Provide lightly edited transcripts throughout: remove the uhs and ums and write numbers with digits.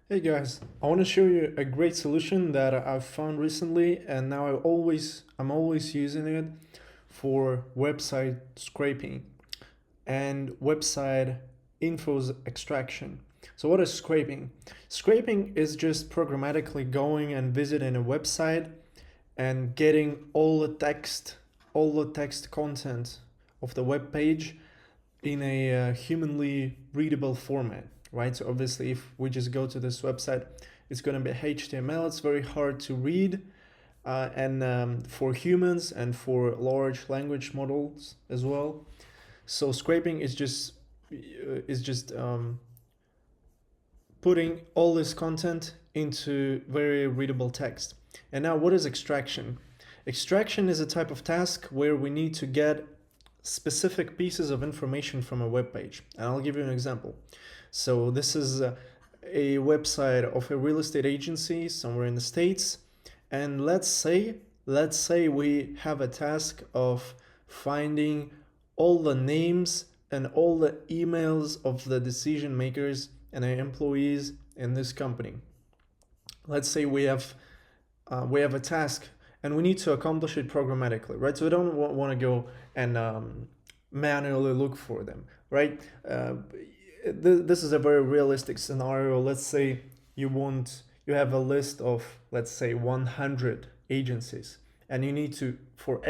Hey guys, I want to show you a great solution that I've found recently, and now I'm always using it for website scraping and website infos extraction. So what is scraping? Scraping is just programmatically going and visiting a website and getting all the text content of the web page in a humanly readable format, right? So obviously, if we just go to this website, it's going to be HTML. It's very hard to read, and for humans and for large language models as well. So scraping is just putting all this content into very readable text. And now, what is extraction? Extraction is a type of task where we need to get specific pieces of information from a web page. And I'll give you an example. So this is a website of a real estate agency somewhere in the States. And let's say we have a task of finding all the names and all the emails of the decision makers and employees in this company. Let's say we have a task and we need to accomplish it programmatically, right? So we don't want to go and manually look for them, right? This is a very realistic scenario. Let's say you have a list of, let's say, 100 agencies, and you need to, for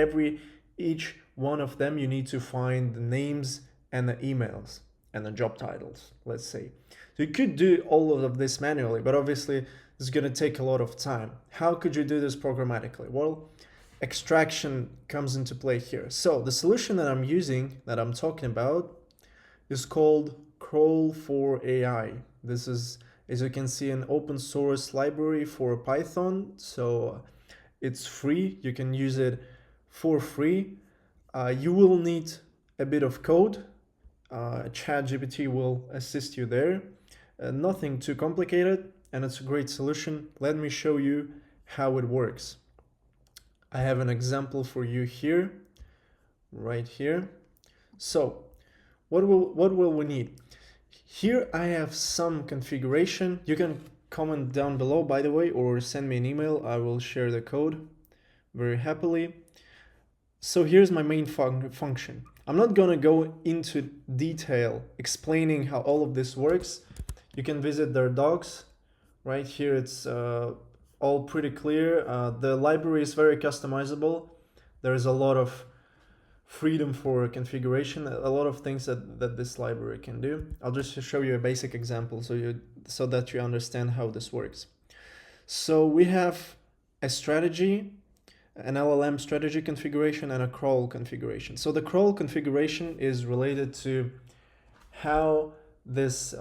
each one of them, you need to find the names and the emails and the job titles, let's say. So you could do all of this manually, but obviously it's going to take a lot of time. How could you do this programmatically? Well, extraction comes into play here. So the solution that I'm using, that I'm talking about, is called crawl4ai. This is, as you can see, an open source library for Python. So it's free. You can use it for free. You will need a bit of code. ChatGPT will assist you there. Nothing too complicated, and it's a great solution. Let me show you how it works. I have an example for you here, right here. So what will we need? Here I have some configuration. You can comment down below, by the way, or send me an email. I will share the code very happily. So here's my main function. I'm not gonna go into detail explaining how all of this works. You can visit their docs. Right here, it's all pretty clear. The library is very customizable. There's a lot of freedom for configuration, a lot of things that this library can do. I'll just show you a basic example so that you understand how this works. So we have a strategy, an LLM strategy configuration, and a crawl configuration. So the crawl configuration is related to how this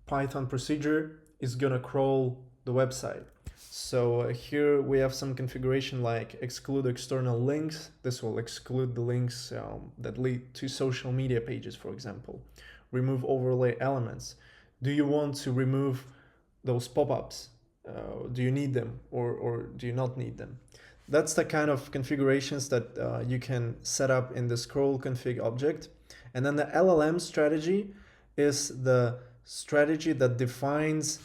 Python procedure is gonna crawl the website. So here we have some configuration like exclude external links. This will exclude the links that lead to social media pages, for example. Remove overlay elements. Do you want to remove those pop-ups? Do you need them or do you not need them? That's the kind of configurations that you can set up in the scroll config object. And then the LLM strategy is the strategy that defines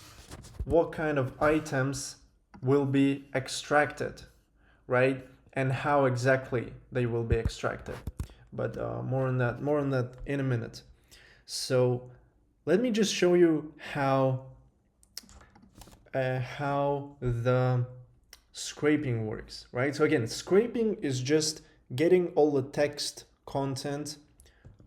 what kind of items will be extracted, right? And how exactly they will be extracted. But more on that in a minute. So let me just show you how the scraping works, right? So again, scraping is just getting all the text content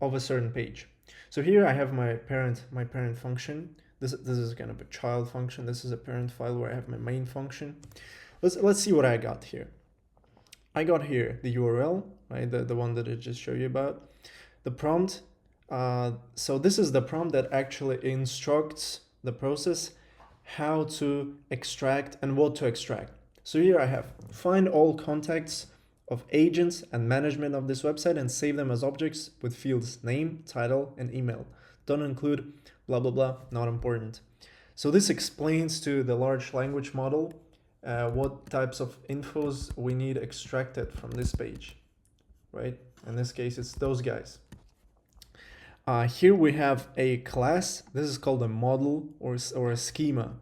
of a certain page. So here I have my parent function. This is kind of a child function. This is a parent file where I have my main function. Let's see what I got here. I got here the URL, right? The one that I just showed you about. The prompt. So this is the prompt that actually instructs the process how to extract and what to extract. So here I have find all contacts of agents and management of this website and save them as objects with fields name, title, and email. Don't include blah, blah, blah, not important. So this explains to the large language model what types of infos we need extracted from this page, right? In this case, it's those guys. Here we have a class. This is called a model or a schema.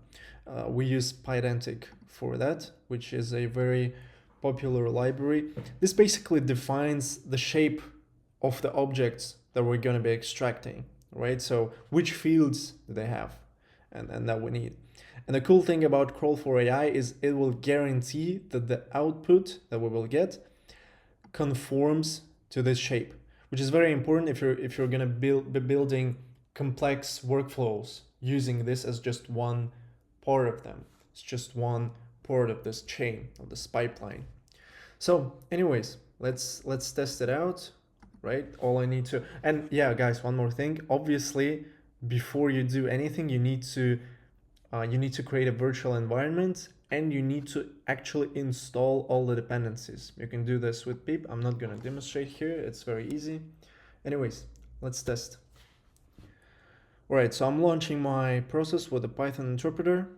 We use Pydantic for that, which is a very popular library. This basically defines the shape of the objects that we're going to be extracting, right? So which fields do they have and that we need. And the cool thing about crawl4ai is it will guarantee that the output that we will get conforms to this shape, which is very important if you're going to be building complex workflows using this as just one part of them. It's just one part of this chain, of this pipeline. So anyways, let's test it out, right? All I need to, and yeah, guys, one more thing. Obviously, before you do anything, you need to create a virtual environment, and you need to actually install all the dependencies. You can do this with pip. I'm not going to demonstrate here. It's very easy. Anyways, let's test. All right, so I'm launching my process with the Python interpreter.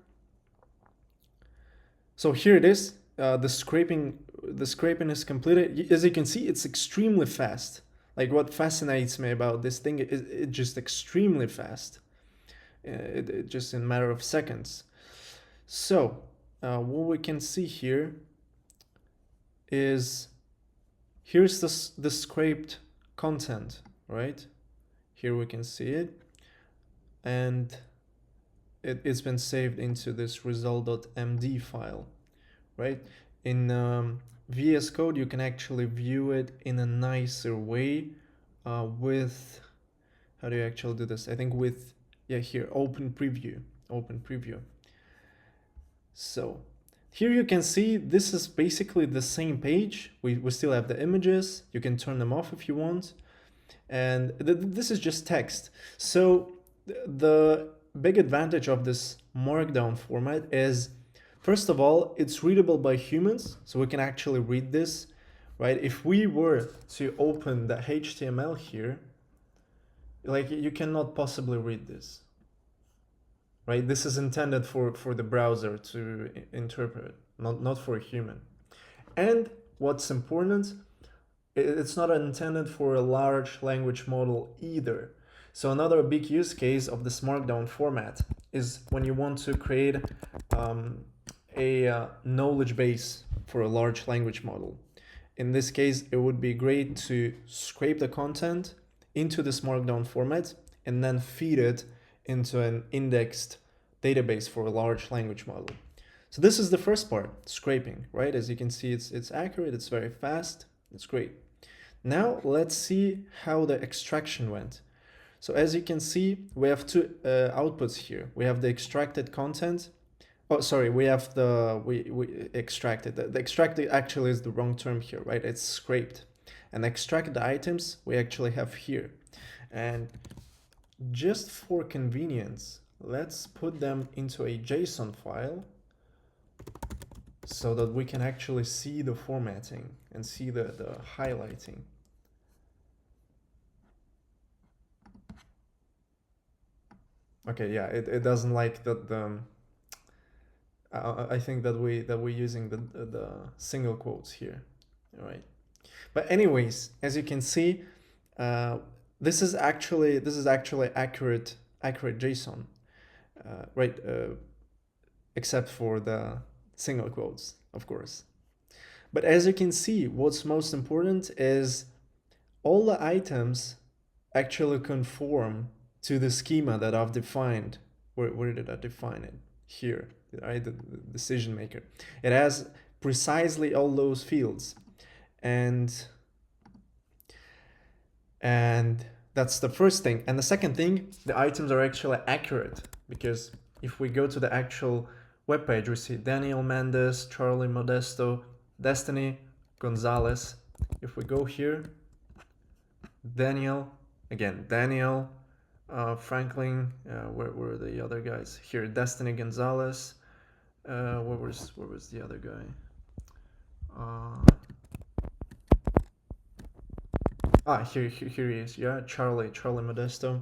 So here it is. The scraping is completed. As you can see, it's extremely fast. Like, what fascinates me about this thing is it's just extremely fast. It just in a matter of seconds. So what we can see here is here's the scraped content, right? Here we can see it, and it's been saved into this result.md file, right? In VS Code, you can actually view it in a nicer way with, how do you actually do this? I think with, yeah, here, open preview. So here you can see this is basically the same page. We still have the images. You can turn them off if you want. And this is just text. So the big advantage of this markdown format is, first of all, it's readable by humans. So we can actually read this, right? If we were to open the HTML here, like, you cannot possibly read this, right? This is intended for the browser to interpret, not for a human. And what's important, it's not intended for a large language model either. So another big use case of this markdown format is when you want to create a knowledge base for a large language model. In this case, it would be great to scrape the content into this markdown format and then feed it into an indexed database for a large language model. So this is the first part, scraping, right? As you can see, it's accurate, it's very fast, it's great. Now let's see how the extraction went. So as you can see, we have two outputs here. We have the extracted content. Oh, sorry, we have we extracted. The extracted actually is the wrong term here, right? It's scraped. And extracted items we actually have here. And just for convenience, let's put them into a JSON file so that we can actually see the formatting and see the highlighting. Okay, yeah, it doesn't like that. I think that we're using the single quotes here, all right? But anyways, as you can see, this is actually accurate JSON, right? Except for the single quotes, of course. But as you can see, what's most important is all the items actually conform to the schema that I've defined. Where did I define it? Here, right? The decision maker. It has precisely all those fields. And that's the first thing. And the second thing, the items are actually accurate, because if we go to the actual webpage, we see Daniel Mendes, Charlie Modesto, Destiny Gonzalez. If we go here, Daniel, Franklin, where were the other guys? Here, Destiny Gonzalez. Where was the other guy? Here he is. Yeah, Charlie Modesto.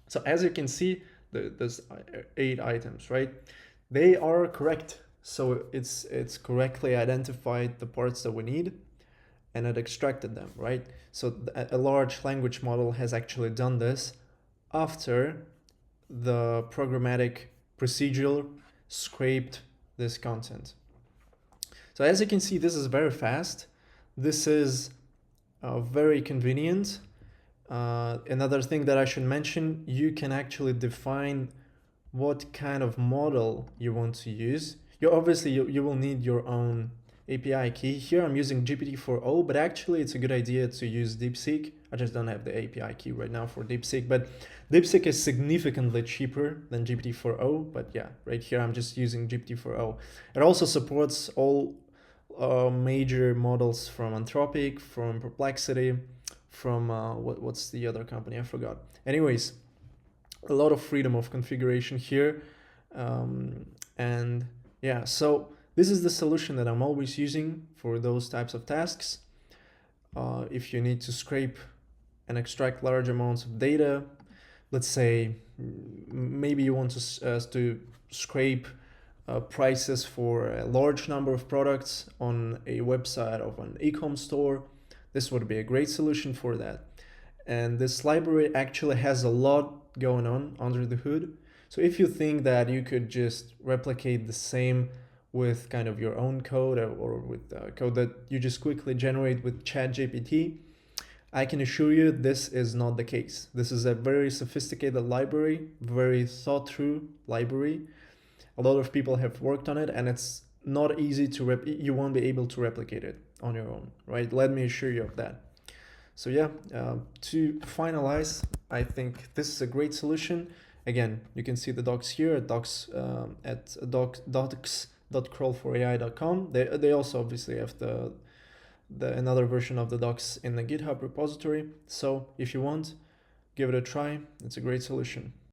So as you can see, there's 8 items, right? They are correct. So it's correctly identified the parts that we need. and it extracted them, right? So a large language model has actually done this after the programmatic procedure scraped this content. So as you can see, this is very fast. This is very convenient. Another thing that I should mention, you can actually define what kind of model you want to use. You will need your own API key. Here I'm using GPT-4o, but actually it's a good idea to use DeepSeek. I just don't have the API key right now for DeepSeek, but DeepSeek is significantly cheaper than GPT-4o, but yeah, right here I'm just using GPT-4o. It also supports all major models from Anthropic, from Perplexity, from what's the other company? I forgot. Anyways, a lot of freedom of configuration here. And yeah, so this is the solution that I'm always using for those types of tasks. If you need to scrape and extract large amounts of data, let's say maybe you want to scrape prices for a large number of products on a website of an e-com store, this would be a great solution for that. And this library actually has a lot going on under the hood. So if you think that you could just replicate the same with kind of your own code or with code that you just quickly generate with ChatGPT, I can assure you this is not the case. This is a very sophisticated library, very thought through library. A lot of people have worked on it, and it's not easy to you won't be able to replicate it on your own, right? Let me assure you of that. So yeah, to finalize, I think this is a great solution. Again, you can see the docs here at docs.crawl4ai.com. They also obviously have the another version of the docs in the GitHub repository. So if you want, give it a try. It's a great solution.